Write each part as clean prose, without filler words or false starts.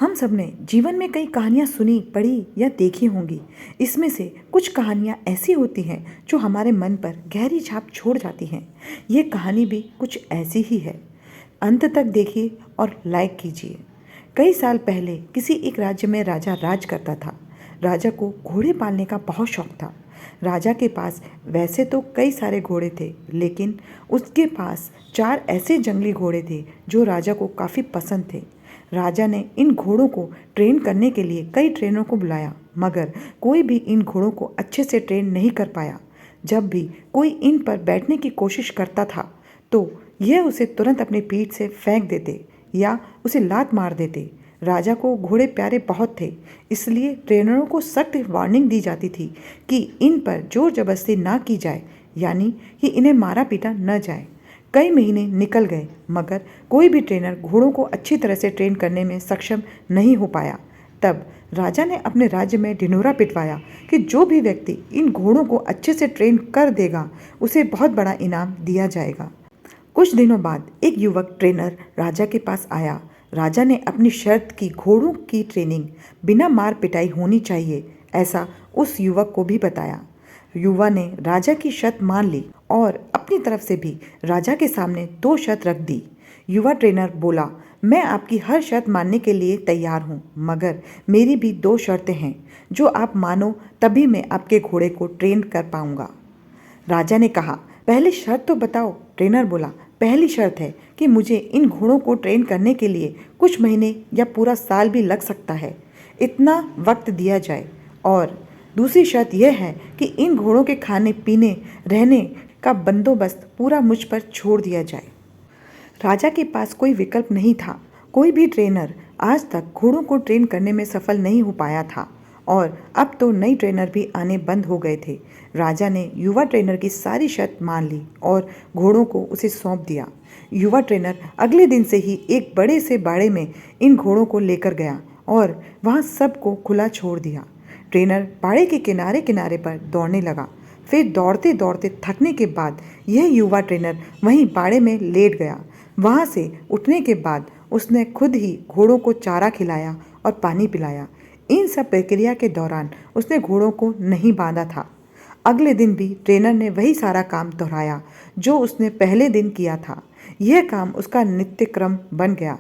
हम सब ने जीवन में कई कहानियाँ सुनी, पढ़ी या देखी होंगी। इसमें से कुछ कहानियाँ ऐसी होती हैं जो हमारे मन पर गहरी छाप छोड़ जाती हैं। ये कहानी भी कुछ ऐसी ही है। अंत तक देखिए और लाइक कीजिए। कई साल पहले किसी एक राज्य में राजा राज करता था। राजा को घोड़े पालने का बहुत शौक था। राजा के पास वैसे तो कई सारे घोड़े थे, लेकिन उसके पास 4 ऐसे जंगली घोड़े थे जो राजा को काफ़ी पसंद थे। राजा ने इन घोड़ों को ट्रेन करने के लिए कई ट्रेनरों को बुलाया, मगर कोई भी इन घोड़ों को अच्छे से ट्रेन नहीं कर पाया। जब भी कोई इन पर बैठने की कोशिश करता था तो यह उसे तुरंत अपनी पीठ से फेंक देते या उसे लात मार देते। राजा को घोड़े प्यारे बहुत थे, इसलिए ट्रेनरों को सख्त वार्निंग दी जाती थी कि इन पर जोर जबरदस्ती ना की जाए, यानी कि इन्हें मारा पीटा न जाए। कई महीने निकल गए, मगर कोई भी ट्रेनर घोड़ों को अच्छी तरह से ट्रेन करने में सक्षम नहीं हो पाया। तब राजा ने अपने राज्य में ढिंढोरा पिटवाया कि जो भी व्यक्ति इन घोड़ों को अच्छे से ट्रेन कर देगा उसे बहुत बड़ा इनाम दिया जाएगा। कुछ दिनों बाद एक युवक ट्रेनर राजा के पास आया। राजा ने अपनी शर्त की घोड़ों की ट्रेनिंग बिना मार पिटाई होनी चाहिए, ऐसा उस युवक को भी बताया। युवा ने राजा की शर्त मान ली और अपनी तरफ से भी राजा के सामने 2 शर्त रख दी। युवा ट्रेनर बोला, मैं आपकी हर शर्त मानने के लिए तैयार हूँ, मगर मेरी भी 2 शर्तें हैं। जो आप मानो तभी मैं आपके घोड़े को ट्रेन कर पाऊंगा। राजा ने कहा, पहली शर्त तो बताओ। ट्रेनर बोला, पहली शर्त है कि मुझे इन घोड़ों को ट्रेन करने के लिए कुछ महीने या पूरा साल भी लग सकता है, इतना वक्त दिया जाए। और दूसरी शर्त यह है कि इन घोड़ों के खाने पीने रहने का बंदोबस्त पूरा मुझ पर छोड़ दिया जाए। राजा के पास कोई विकल्प नहीं था। कोई भी ट्रेनर आज तक घोड़ों को ट्रेन करने में सफल नहीं हो पाया था और अब तो नई ट्रेनर भी आने बंद हो गए थे। राजा ने युवा ट्रेनर की सारी शर्त मान ली और घोड़ों को उसे सौंप दिया। युवा ट्रेनर अगले दिन से ही एक बड़े से बाड़े में इन घोड़ों को लेकर गया और वहाँ सबको खुला छोड़ दिया। ट्रेनर बाड़े के किनारे किनारे पर दौड़ने लगा। फिर दौड़ते दौड़ते थकने के बाद यह युवा ट्रेनर वहीं बाड़े में लेट गया। वहाँ से उठने के बाद उसने खुद ही घोड़ों को चारा खिलाया और पानी पिलाया। इन सब प्रक्रिया के दौरान उसने घोड़ों को नहीं बांधा था। अगले दिन भी ट्रेनर ने वही सारा काम दोहराया जो उसने पहले दिन किया था। यह काम उसका नित्य क्रम बन गया।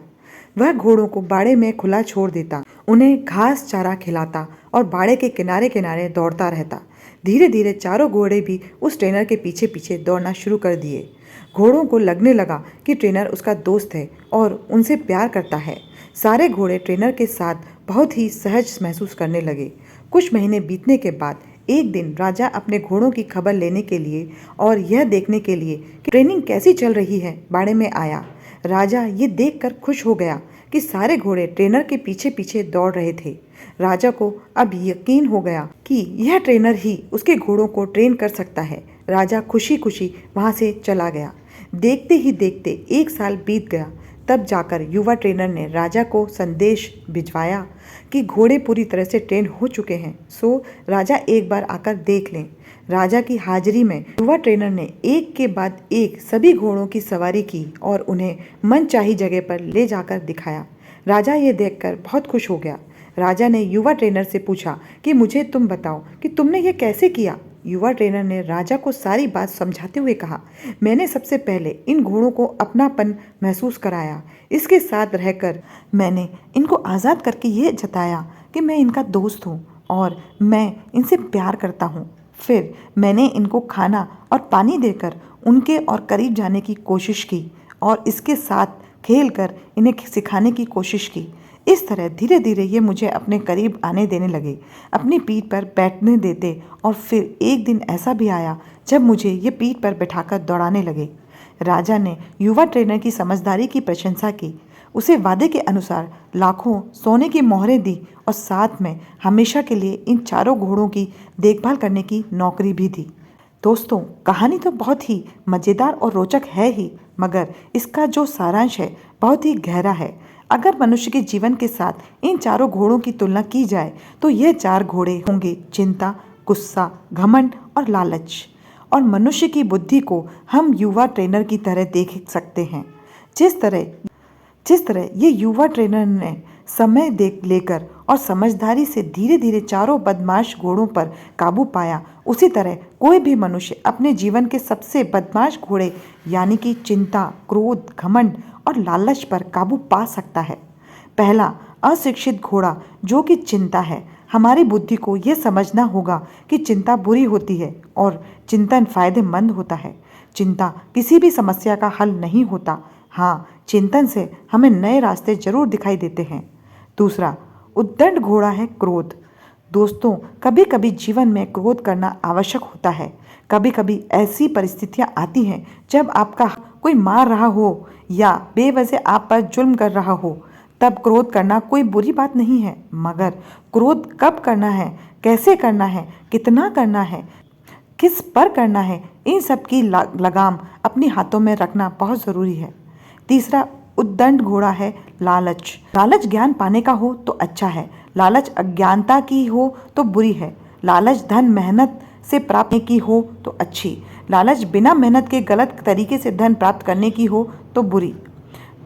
वह घोड़ों को बाड़े में खुला छोड़ देता, उन्हें घास चारा खिलाता और बाड़े के किनारे किनारे दौड़ता रहता। धीरे धीरे चारों घोड़े भी उस ट्रेनर के पीछे पीछे दौड़ना शुरू कर दिए। घोड़ों को लगने लगा कि ट्रेनर उसका दोस्त है और उनसे प्यार करता है। सारे घोड़े ट्रेनर के साथ बहुत ही सहज महसूस करने लगे। कुछ महीने बीतने के बाद एक दिन राजा अपने घोड़ों की खबर लेने के लिए और यह देखने के लिए कि ट्रेनिंग कैसी चल रही है बाड़े में आया। राजा ये देखकर खुश हो गया कि सारे घोड़े ट्रेनर के पीछे पीछे दौड़ रहे थे। राजा को अब यकीन हो गया कि यह ट्रेनर ही उसके घोड़ों को ट्रेन कर सकता है। राजा खुशी खुशी वहाँ से चला गया। देखते ही देखते 1 साल बीत गया। तब जाकर युवा ट्रेनर ने राजा को संदेश भिजवाया कि घोड़े पूरी तरह से ट्रेन हो चुके हैं, सो राजा एक बार आकर देख लें। राजा की हाजिरी में युवा ट्रेनर ने एक के बाद एक सभी घोड़ों की सवारी की और उन्हें मनचाही जगह पर ले जाकर दिखाया। राजा ये देखकर बहुत खुश हो गया। राजा ने युवा ट्रेनर से पूछा कि मुझे तुम बताओ कि तुमने ये कैसे किया। युवा ट्रेनर ने राजा को सारी बात समझाते हुए कहा, मैंने सबसे पहले इन घोड़ों को अपनापन महसूस कराया। इसके साथ रहकर मैंने इनको आज़ाद करके ये जताया कि मैं इनका दोस्त हूँ और मैं इनसे प्यार करता हूँ। फिर मैंने इनको खाना और पानी देकर उनके और करीब जाने की कोशिश की और इसके साथ खेलकर इन्हें सिखाने की कोशिश की। इस तरह धीरे धीरे ये मुझे अपने करीब आने देने लगे, अपनी पीठ पर बैठने देते और फिर एक दिन ऐसा भी आया जब मुझे ये पीठ पर बैठाकर दौड़ाने लगे। राजा ने युवा ट्रेनर की समझदारी की प्रशंसा की, उसे वादे के अनुसार लाखों सोने की मोहरें दी और साथ में हमेशा के लिए इन चारों घोड़ों की देखभाल करने की नौकरी भी दी। दोस्तों, कहानी तो बहुत ही मज़ेदार और रोचक है ही, मगर इसका जो सारांश है बहुत ही गहरा है। अगर मनुष्य के जीवन के साथ इन चारों घोड़ों की तुलना की जाए तो ये 4 घोड़े होंगे चिंता, गुस्सा, घमंड और लालच। और मनुष्य की बुद्धि को हम युवा ट्रेनर की तरह देख सकते हैं। जिस तरह ये युवा ट्रेनर ने समय देख लेकर और समझदारी से धीरे धीरे चारों बदमाश घोड़ों पर काबू पाया, उसी तरह कोई भी मनुष्य अपने जीवन के सबसे बदमाश घोड़े यानी कि चिंता, क्रोध, घमंड और लालच पर काबू पा सकता है। पहला, अशिक्षित घोड़ा जो कि चिंता है। हमारी बुद्धि को यह समझना होगा कि चिंता बुरी होती है और चिंतन फायदेमंद होता है। चिंता किसी भी समस्या का हल नहीं होता। हाँ, चिंतन से हमें नए रास्ते जरूर दिखाई देते हैं। दूसरा, उद्दंड घोड़ा है क्रोध। दोस्तों, कभी कभी जीवन में क्रोध करना आवश्यक होता है। कभी कभी ऐसी परिस्थितियां आती हैं जब आपका कोई मार रहा हो या बेवजह आप पर जुल्म कर रहा हो, तब क्रोध करना कोई बुरी बात नहीं है। मगर क्रोध कब करना है, कैसे करना है, कितना करना है, किस पर करना है, इन सब की लगाम अपने हाथों में रखना बहुत ज़रूरी है। तीसरा उद्दंड घोड़ा है लालच। लालच ज्ञान पाने का हो तो अच्छा है, लालच अज्ञानता की हो तो बुरी है। लालच धन मेहनत से प्राप्त की हो तो अच्छी, लालच बिना मेहनत के गलत तरीके से धन प्राप्त करने की हो तो बुरी।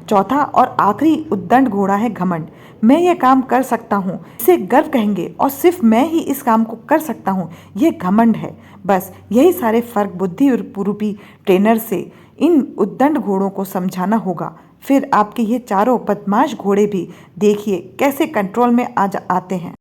चौथा और आखिरी उद्दंड घोड़ा है घमंड। मैं ये काम कर सकता हूँ, इसे गर्व कहेंगे और सिर्फ मैं ही इस काम को कर सकता हूँ, ये घमंड है। बस यही सारे फर्क बुद्धि रूपी ट्रेनर से इन उद्दंड घोड़ों को समझाना होगा। फिर आपके ये चारों बदमाश घोड़े भी देखिए कैसे कंट्रोल में आते हैं।